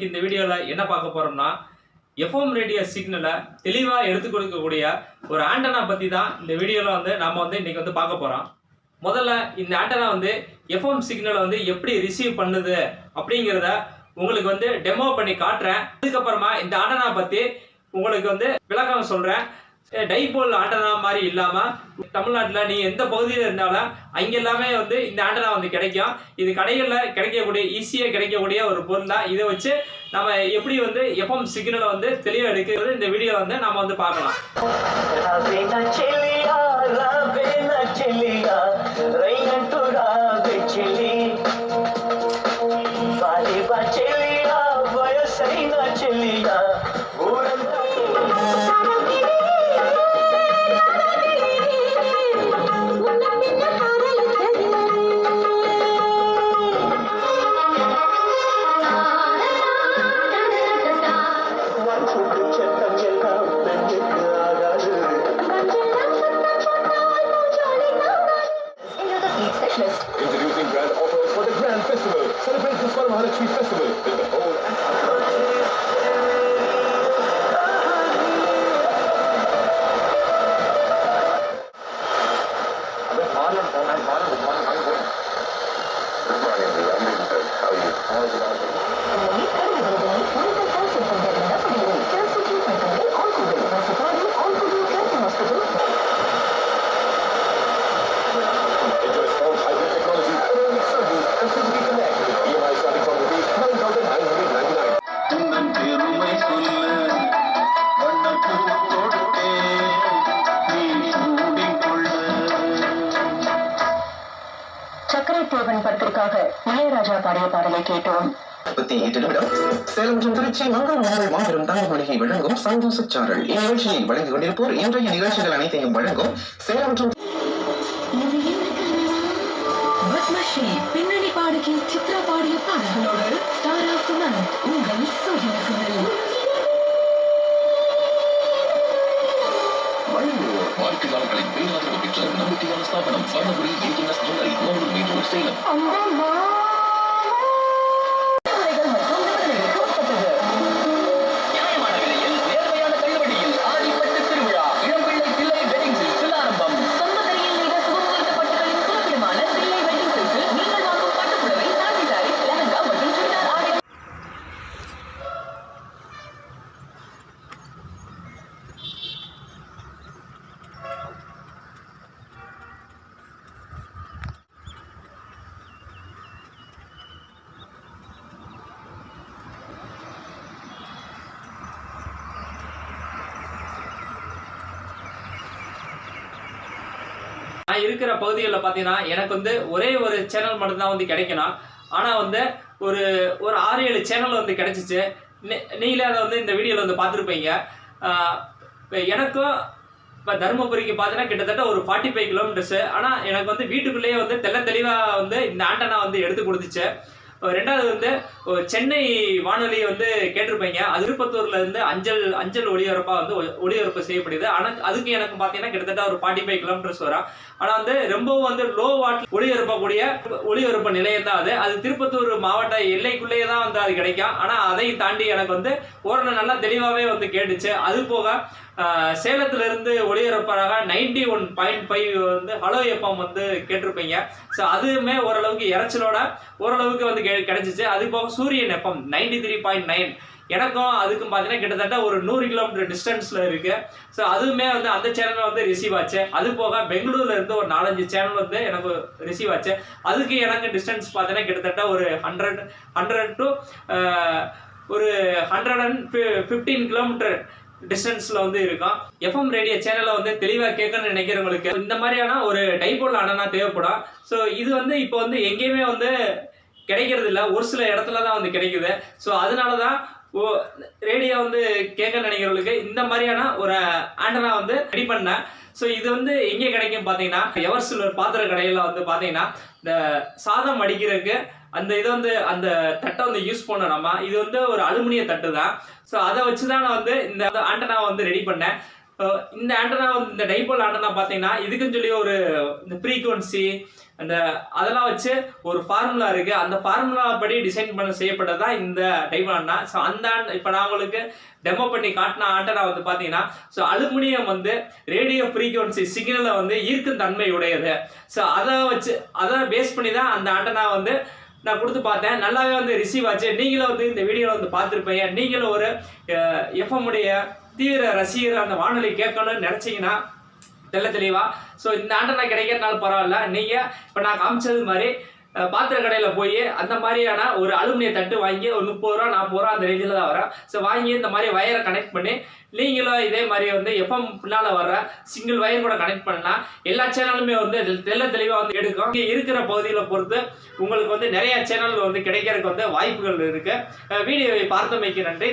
இந்த வீடியோவில் என்ன பார்க்க போறோம்னா எஃப்எம் ரேடியோ சிக்னலை தெளிவாக எடுத்து கொடுக்கக்கூடிய ஒரு ஆண்டனா பற்றி தான் இந்த வீடியோவில் வந்து நம்ம வந்து இன்னைக்கு வந்து பார்க்க போகிறோம். முதல்ல இந்த ஆண்டனா வந்து எஃப்எம் சிக்னலை வந்து எப்படி ரிசீவ் பண்ணுது அப்படிங்கிறத உங்களுக்கு வந்து டெமோ பண்ணி காட்டுறேன். அதுக்கப்புறமா இந்த ஆண்டனா பற்றி உங்களுக்கு வந்து விளக்கம் சொல்கிறேன். டைபோல் ஆண்டனா மாதிரி இல்லாமல் தமிழ்நாட்டில் நீங்கள் எந்த பகுதியில் இருந்தாலும் அங்கே எல்லாமே வந்து இந்த ஆண்டனா வந்து கிடைக்கும். இது கடைகளில் கிடைக்கக்கூடிய ஈஸியாக கிடைக்கக்கூடிய ஒரு பொருள் தான். இதை வச்சு நம்ம எப்படி வந்து எஃப்எம் சிக்னலை வந்து தெளிவாக எடுக்கிறது இந்த வீடியோ வந்து நம்ம வந்து பார்க்கலாம். Introducing grand offers for the Grand Festival. Celebrate this Mahalakshmi Festival with the whole சக்கரத்தேவன் படத்திற்காக இளையராஜா பாடிய பாடலை கேட்டோம். சேலம் மற்றும் திருச்சி மங்கள மாறல் மாபெரும் தங்க மளிகை வழங்கும் சந்தோஷ சாரல் இந்நிகழ்ச்சியை வழங்கிக் கொண்டிருப்போர் இன்றைய நிகழ்ச்சிகள் அனைத்தையும் வழங்கும் சேலம் மற்றும் பின்னணி பாடகி சித்ரா பாடிய பாடல்களோடு ஸ்டார் ஆஃப் தி மந்த் உங்கள் சோஜனசுகள் வாழ்க்கையாளர்களின் பேராதரவு பெற்ற நம்பிக்கையான ஸ்தாபனம் வர்ணபுரி ஏஜிஎஸ் ஜுவல்லரி மோகன் மெயின் சேலம். நான் இருக்கிற பகுதிகளில் பார்த்தீங்கன்னா எனக்கு வந்து ஒரே ஒரு சேனல் மட்டும்தான் வந்து கிடைக்கணும். ஆனால் வந்து ஒரு 6-7 சேனல் வந்து கிடைச்சிச்சு. நீங்களே அதை வந்து இந்த வீடியோவில் வந்து பார்த்துருப்பீங்க. இப்போ எனக்கும் இப்போ தருமபுரிக்கு பார்த்தீங்கன்னா கிட்டத்தட்ட ஒரு 45 கிலோமீட்டர்ஸு. ஆனால் எனக்கு வந்து வீட்டுக்குள்ளேயே வந்து தெளிவாக வந்து இந்த ஆண்டனா வந்து எடுத்து கொடுத்துச்சு. ரெண்டாவது வந்து சென்னை வானொலியை வந்து கேட்டிருப்பீங்க. அது திருப்பத்தூர்ல இருந்து அஞ்சல் ஒளிபரப்பாக வந்து ஒளிபரப்பு செய்யப்படுது. ஆனால் அதுக்கு எனக்கு பார்த்தீங்கன்னா கிட்டத்தட்ட ஒரு 45 கிலோமீட்டர்ஸ் வரும். ஆனால் வந்து ரொம்பவும் வந்து லோ வாட் ஒளிபரப்பக்கூடிய ஒளிபரப்பு நிலையம் தான் அது திருப்பத்தூர் மாவட்ட எல்லைக்குள்ளேயே தான் வந்து அது கிடைக்கும். ஆனால் அதை தாண்டி எனக்கு வந்து ஓரளவு நல்லா தெளிவாகவே வந்து கேட்டுச்சு. அது போக சேலத்துல இருந்து ஒளிபரப்பாக 91.5 வந்து ஹலோ எஃப்எம் வந்து கேட்டிருப்பீங்க. ஸோ அதுவுமே ஓரளவுக்கு இறைச்சலோட ஓரளவுக்கு வந்து கிடைச்சிச்சு. அது போக சூரியன் எஃப்எம் 93.9 எனக்கும் அதுக்கும் பார்த்தீங்கன்னா கிட்டத்தட்ட ஒரு 100 கிலோமீட்டர் டிஸ்டன்ஸில் இருக்கு. ஸோ அதுவுமே வந்து அந்த சேனல் வந்து ரிசீவ் ஆச்சு. அது போக பெங்களூர்ல இருந்து ஒரு 4-5 சேனல் வந்து எனக்கு ரிசீவ் ஆச்சு. அதுக்கு எனக்கு டிஸ்டன்ஸ் பார்த்தீங்கன்னா கிட்டத்தட்ட ஒரு 100 to ஒரு 115 கிலோமீட்டர் டிஸ்டன்ஸ்ல வந்து இருக்கும். எஃப்எம் ரேடியோ சேனலை வந்து தெளிவாக கேட்கணும்னு நினைக்கிறவங்களுக்கு இந்த மாதிரியான ஒரு டைபோல் ஆண்டனா தேவைப்படும். ஸோ இது வந்து இப்போ வந்து எங்கேயுமே வந்து கிடைக்கிறது இல்லை, ஒரு சில இடத்துல தான் வந்து கிடைக்குது. ஸோ அதனால தான் ரேடியோ வந்து கேட்க நினைக்கிறவங்களுக்கு இந்த மாதிரியான ஒரு ஆண்டனா வந்து ரெடி பண்ணேன். ஸோ இது வந்து எங்கே கிடைக்கும் பார்த்தீங்கன்னா எவர்சில்வர் பாத்திர கடையில் வந்து பார்த்தீங்கன்னா இந்த சாதம் அடிக்கிறதுக்கு அந்த இதை வந்து அந்த தட்டை வந்து யூஸ் பண்ண நம்ம இது வந்து ஒரு அலுமினிய தட்டு தான். ஸோ அதை வச்சு தான் நான் வந்து இந்த ஆண்டனா வந்து ரெடி பண்ணேன். இந்த ஆண்டனா வந்து இந்த டைபோல் ஆண்டனா பார்த்தீங்கன்னா இதுக்குன்னு சொல்லி ஒரு இந்த ஃப்ரீக்வன்சி அந்த அதெல்லாம் வச்சு ஒரு ஃபார்முலா இருக்கு. அந்த ஃபார்முலா படி டிசைன் செய்யப்பட்டது தான் இந்த டைபோல் ஆண்டனா. ஸோ அந்த இப்போ நான் உங்களுக்கு டெமோ பண்ணி காட்டின ஆண்டனா வந்து பார்த்தீங்கன்னா ஸோ அலுமினியம் வந்து ரேடியோ ஃப்ரீக்வன்சி சிக்னலை வந்து ஈர்க்கும் தன்மை உடையது. ஸோ அதை பேஸ் பண்ணி தான் அந்த ஆண்டனா வந்து நான் கொடுத்து பார்த்தேன். நல்லாவே வந்து ரிசீவ் ஆச்சு. நீங்களும் வந்து இந்த வீடியோவில் வந்து பார்த்துருப்பீங்க. நீங்களும் ஒரு எஃப்எம் உடைய தீவிர ரசிகர், அந்த வானொலி கேட்கணும்னு நினச்சிங்கன்னா தெளிவா ஸோ இந்த ஆண்டனா கிடைக்கிறதுனால பரவாயில்ல. நீங்கள் இப்போ நான் காமிச்சது மாதிரி பாத்திர கடையில் போய் அந்த மாதிரியான ஒரு அலுமினிய தட்டு வாங்கி ஒரு 30 ரூபா 40 ரூபா அந்த ரேஞ்சில் தான் வரும். ஸோ வாங்கி இந்த மாதிரி வயரை கனெக்ட் பண்ணி நீங்களும் இதே மாதிரி வந்து எஃப்எம் பின்னால் வர்ற சிங்கிள் வயர் கூட கனெக்ட் பண்ணலாம். எல்லா சேனலுமே வந்து தெளிவாக வந்து எடுக்கும். இங்கே இருக்கிற பகுதியில் பொறுத்து உங்களுக்கு வந்து நிறைய சேனல் வந்து கிடைக்கிறதுக்கு வந்து வாய்ப்புகள் இருக்குது. வீடியோவை பார்த்தமைக்கு நன்றி.